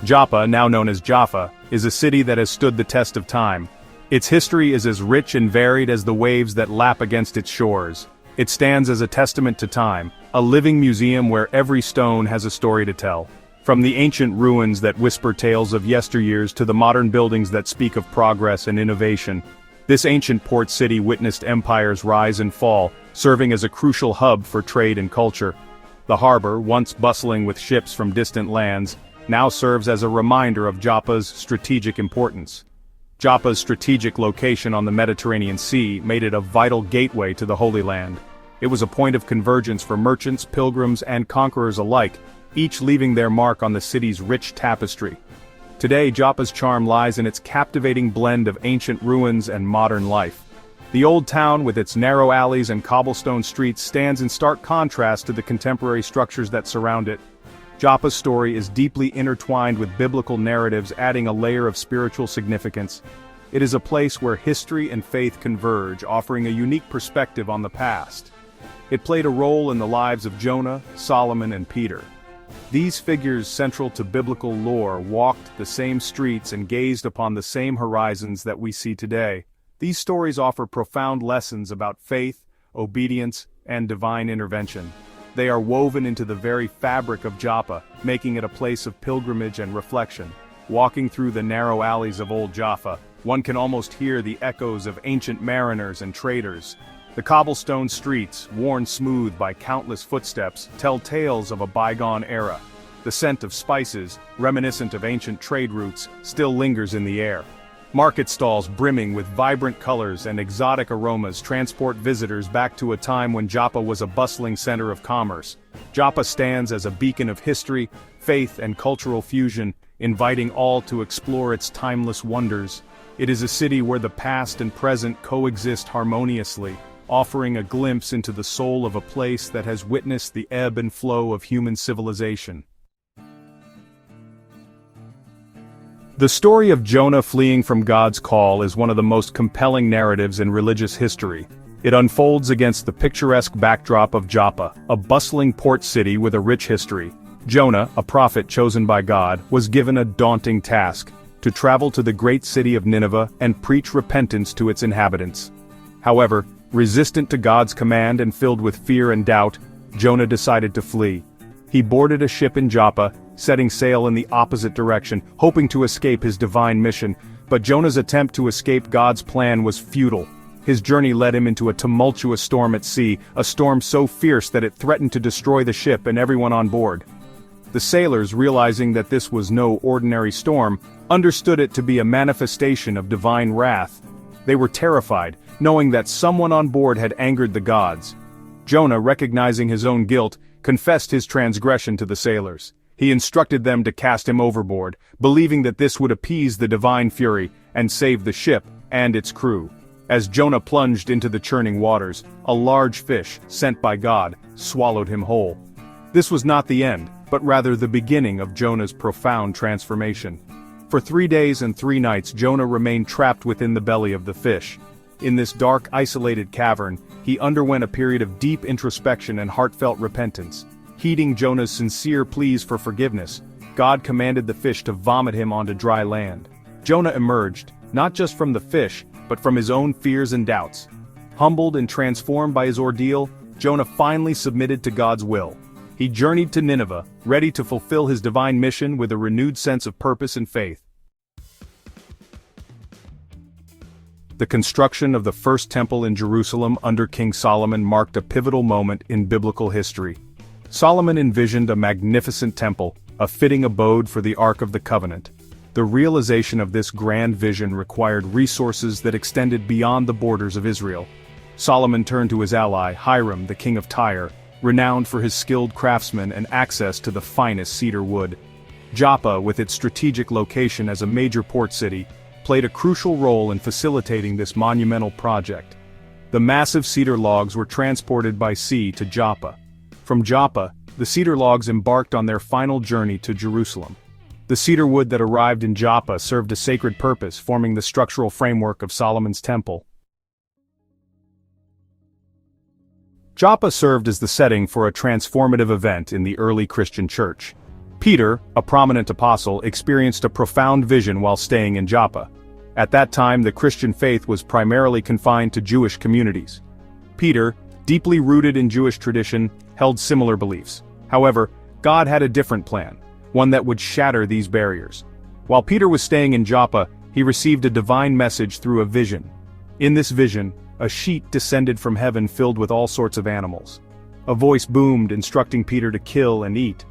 Joppa, now known as Jaffa, is a city that has stood the test of time. Its history is as rich and varied as the waves that lap against its shores. It stands as a testament to time, a living museum where every stone has a story to tell. From the ancient ruins that whisper tales of yesteryears to the modern buildings that speak of progress and innovation, this ancient port city witnessed empires rise and fall, serving as a crucial hub for trade and culture. The harbor, once bustling with ships from distant lands, now serves as a reminder of Joppa's strategic importance. Joppa's strategic location on the Mediterranean Sea made it a vital gateway to the Holy Land. It was a point of convergence for merchants, pilgrims, and conquerors alike, each leaving their mark on the city's rich tapestry. Today, Joppa's charm lies in its captivating blend of ancient ruins and modern life. The old town, with its narrow alleys and cobblestone streets, stands in stark contrast to the contemporary structures that surround it. Joppa's story is deeply intertwined with biblical narratives, adding a layer of spiritual significance. It is a place where history and faith converge, offering a unique perspective on the past. It played a role in the lives of Jonah, Solomon, and Peter. These figures central to biblical lore walked the same streets and gazed upon the same horizons that we see today. These stories offer profound lessons about faith, obedience, and divine intervention. They are woven into the very fabric of Joppa, making it a place of pilgrimage and reflection. Walking through the narrow alleys of old Jaffa, one can almost hear the echoes of ancient mariners and traders. The cobblestone streets, worn smooth by countless footsteps, tell tales of a bygone era. The scent of spices, reminiscent of ancient trade routes, still lingers in the air. Market stalls brimming with vibrant colors and exotic aromas transport visitors back to a time when Joppa was a bustling center of commerce. Joppa stands as a beacon of history, faith, and cultural fusion, inviting all to explore its timeless wonders. It is a city where the past and present coexist harmoniously, offering a glimpse into the soul of a place that has witnessed the ebb and flow of human civilization. The story of Jonah fleeing from God's call is one of the most compelling narratives in religious history. It unfolds against the picturesque backdrop of Joppa, a bustling port city with a rich history. Jonah, a prophet chosen by God, was given a daunting task: to travel to the great city of Nineveh and preach repentance to its inhabitants. However, resistant to God's command and filled with fear and doubt, Jonah decided to flee. He boarded a ship in Joppa, setting sail in the opposite direction, hoping to escape his divine mission, but Jonah's attempt to escape God's plan was futile. His journey led him into a tumultuous storm at sea, a storm so fierce that it threatened to destroy the ship and everyone on board. The sailors, realizing that this was no ordinary storm, understood it to be a manifestation of divine wrath. They were terrified, knowing that someone on board had angered the gods. Jonah, recognizing his own guilt, confessed his transgression to the sailors. He instructed them to cast him overboard, believing that this would appease the divine fury and save the ship and its crew. As Jonah plunged into the churning waters, a large fish, sent by God, swallowed him whole. This was not the end, but rather the beginning of Jonah's profound transformation. For 3 days and 3 nights Jonah remained trapped within the belly of the fish. In this dark, isolated cavern, he underwent a period of deep introspection and heartfelt repentance. Heeding Jonah's sincere pleas for forgiveness, God commanded the fish to vomit him onto dry land. Jonah emerged, not just from the fish, but from his own fears and doubts. Humbled and transformed by his ordeal, Jonah finally submitted to God's will. He journeyed to Nineveh, ready to fulfill his divine mission with a renewed sense of purpose and faith. The construction of the first temple in Jerusalem under King Solomon marked a pivotal moment in biblical history. Solomon envisioned a magnificent temple, a fitting abode for the Ark of the Covenant. The realization of this grand vision required resources that extended beyond the borders of Israel. Solomon turned to his ally, Hiram, the king of Tyre, renowned for his skilled craftsmen and access to the finest cedar wood. Joppa, with its strategic location as a major port city, played a crucial role in facilitating this monumental project. The massive cedar logs were transported by sea to Joppa. From Joppa, the cedar logs embarked on their final journey to Jerusalem. The cedar wood that arrived in Joppa served a sacred purpose, forming the structural framework of Solomon's temple. Joppa served as the setting for a transformative event in the early Christian church. Peter, a prominent apostle, experienced a profound vision while staying in Joppa. At that time, the Christian faith was primarily confined to Jewish communities. Peter, deeply rooted in Jewish tradition, held similar beliefs. However, God had a different plan, one that would shatter these barriers. While Peter was staying in Joppa, he received a divine message through a vision. In this vision, a sheet descended from heaven filled with all sorts of animals. A voice boomed, instructing Peter to kill and eat.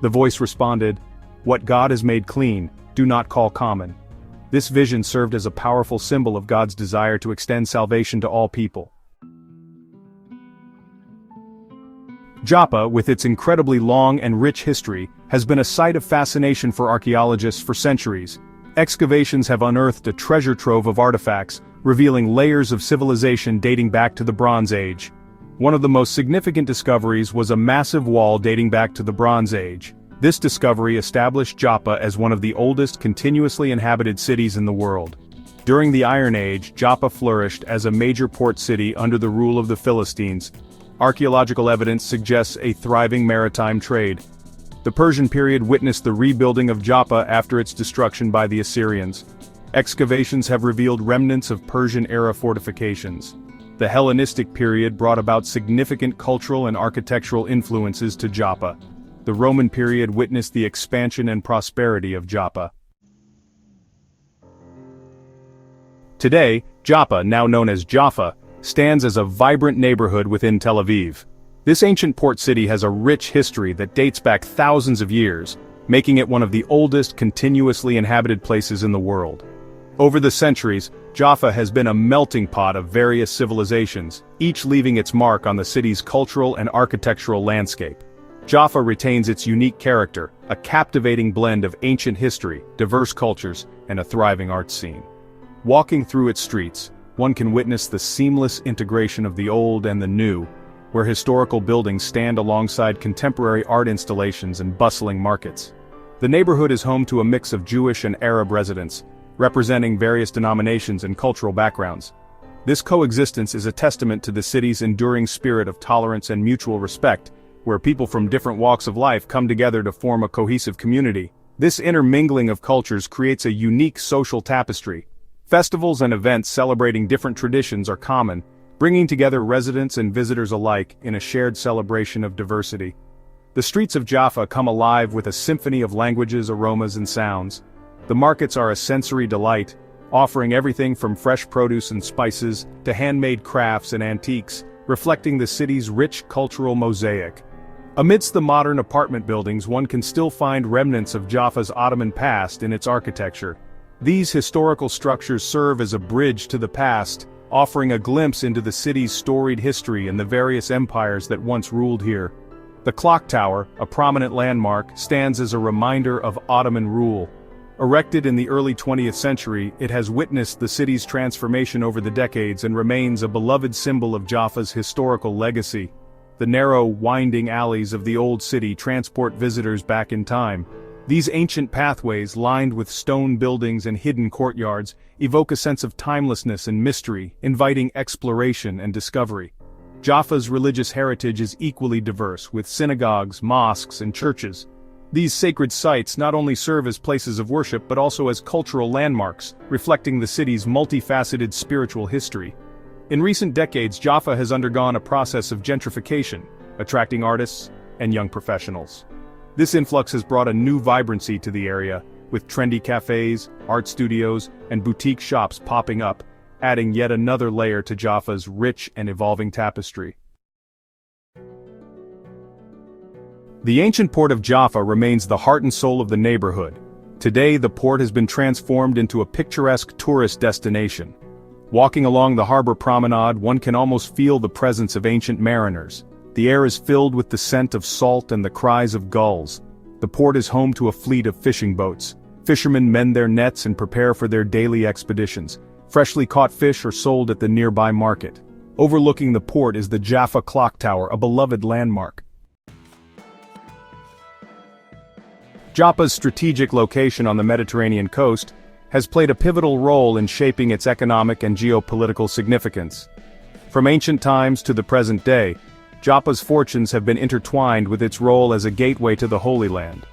The voice responded, "What God has made clean, do not call common." This vision served as a powerful symbol of God's desire to extend salvation to all people. Joppa, with its incredibly long and rich history, has been a site of fascination for archaeologists for centuries. Excavations have unearthed a treasure trove of artifacts, revealing layers of civilization dating back to the Bronze Age. One of the most significant discoveries was a massive wall dating back to the Bronze Age. This discovery established Joppa as one of the oldest continuously inhabited cities in the world. During the Iron Age, Joppa flourished as a major port city under the rule of the Philistines. Archaeological evidence suggests a thriving maritime trade. The Persian period witnessed the rebuilding of Joppa after its destruction by the Assyrians. Excavations have revealed remnants of Persian-era fortifications. The Hellenistic period brought about significant cultural and architectural influences to Joppa. The Roman period witnessed the expansion and prosperity of Joppa. Today, Joppa, now known as Jaffa, stands as a vibrant neighborhood within Tel Aviv. This ancient port city has a rich history that dates back thousands of years, making it one of the oldest continuously inhabited places in the world. Over the centuries, Jaffa has been a melting pot of various civilizations, each leaving its mark on the city's cultural and architectural landscape. Jaffa retains its unique character, a captivating blend of ancient history, diverse cultures, and a thriving art scene. Walking through its streets, one can witness the seamless integration of the old and the new, where historical buildings stand alongside contemporary art installations and bustling markets. The neighborhood is home to a mix of Jewish and Arab residents, representing various denominations and cultural backgrounds. This coexistence is a testament to the city's enduring spirit of tolerance and mutual respect, where people from different walks of life come together to form a cohesive community. This intermingling of cultures creates a unique social tapestry. Festivals and events celebrating different traditions are common, bringing together residents and visitors alike in a shared celebration of diversity. The streets of Jaffa come alive with a symphony of languages, aromas, and sounds. The markets are a sensory delight, offering everything from fresh produce and spices to handmade crafts and antiques, reflecting the city's rich cultural mosaic. Amidst the modern apartment buildings, one can still find remnants of Jaffa's Ottoman past in its architecture. These historical structures serve as a bridge to the past, offering a glimpse into the city's storied history and the various empires that once ruled here. The clock tower, a prominent landmark, stands as a reminder of Ottoman rule. Erected in the early 20th century, it has witnessed the city's transformation over the decades and remains a beloved symbol of Jaffa's historical legacy. The narrow, winding alleys of the old city transport visitors back in time. These ancient pathways, lined with stone buildings and hidden courtyards, evoke a sense of timelessness and mystery, inviting exploration and discovery. Jaffa's religious heritage is equally diverse, with synagogues, mosques, and churches. These sacred sites not only serve as places of worship but also as cultural landmarks, reflecting the city's multifaceted spiritual history. In recent decades, Jaffa has undergone a process of gentrification, attracting artists and young professionals. This influx has brought a new vibrancy to the area, with trendy cafes, art studios, and boutique shops popping up, adding yet another layer to Jaffa's rich and evolving tapestry. The ancient port of Jaffa remains the heart and soul of the neighborhood. Today, the port has been transformed into a picturesque tourist destination. Walking along the harbor promenade, one can almost feel the presence of ancient mariners. The air is filled with the scent of salt and the cries of gulls. The port is home to a fleet of fishing boats. Fishermen mend their nets and prepare for their daily expeditions. Freshly caught fish are sold at the nearby market. Overlooking the port is the Jaffa Clock Tower, a beloved landmark. Joppa's strategic location on the Mediterranean coast has played a pivotal role in shaping its economic and geopolitical significance. From ancient times to the present day, Joppa's fortunes have been intertwined with its role as a gateway to the Holy Land.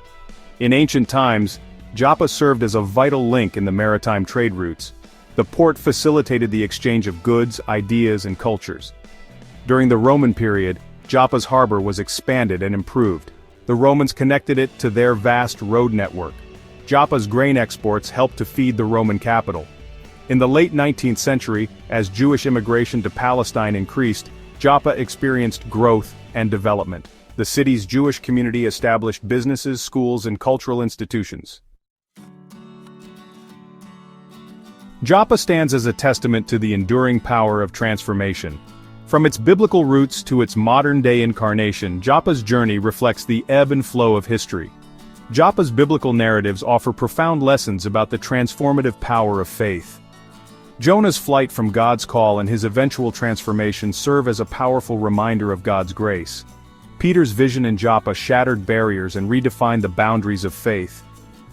In ancient times, Joppa served as a vital link in the maritime trade routes. The port facilitated the exchange of goods, ideas, and cultures. During the Roman period, Joppa's harbor was expanded and improved. The Romans connected it to their vast road network. Joppa's grain exports helped to feed the Roman capital. In the late 19th century, as Jewish immigration to Palestine increased, Joppa experienced growth and development. The city's Jewish community established businesses, schools, and cultural institutions. Joppa stands as a testament to the enduring power of transformation. From its biblical roots to its modern-day incarnation, Joppa's journey reflects the ebb and flow of history. Joppa's biblical narratives offer profound lessons about the transformative power of faith. Jonah's flight from God's call and his eventual transformation serve as a powerful reminder of God's grace. Peter's vision in Joppa shattered barriers and redefined the boundaries of faith.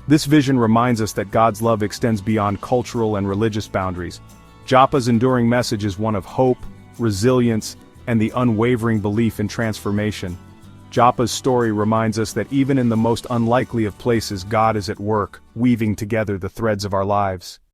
This vision reminds us that God's love extends beyond cultural and religious boundaries. Joppa's enduring message is one of hope, resilience, and the unwavering belief in transformation. Joppa's story reminds us that even in the most unlikely of places, God is at work, weaving together the threads of our lives.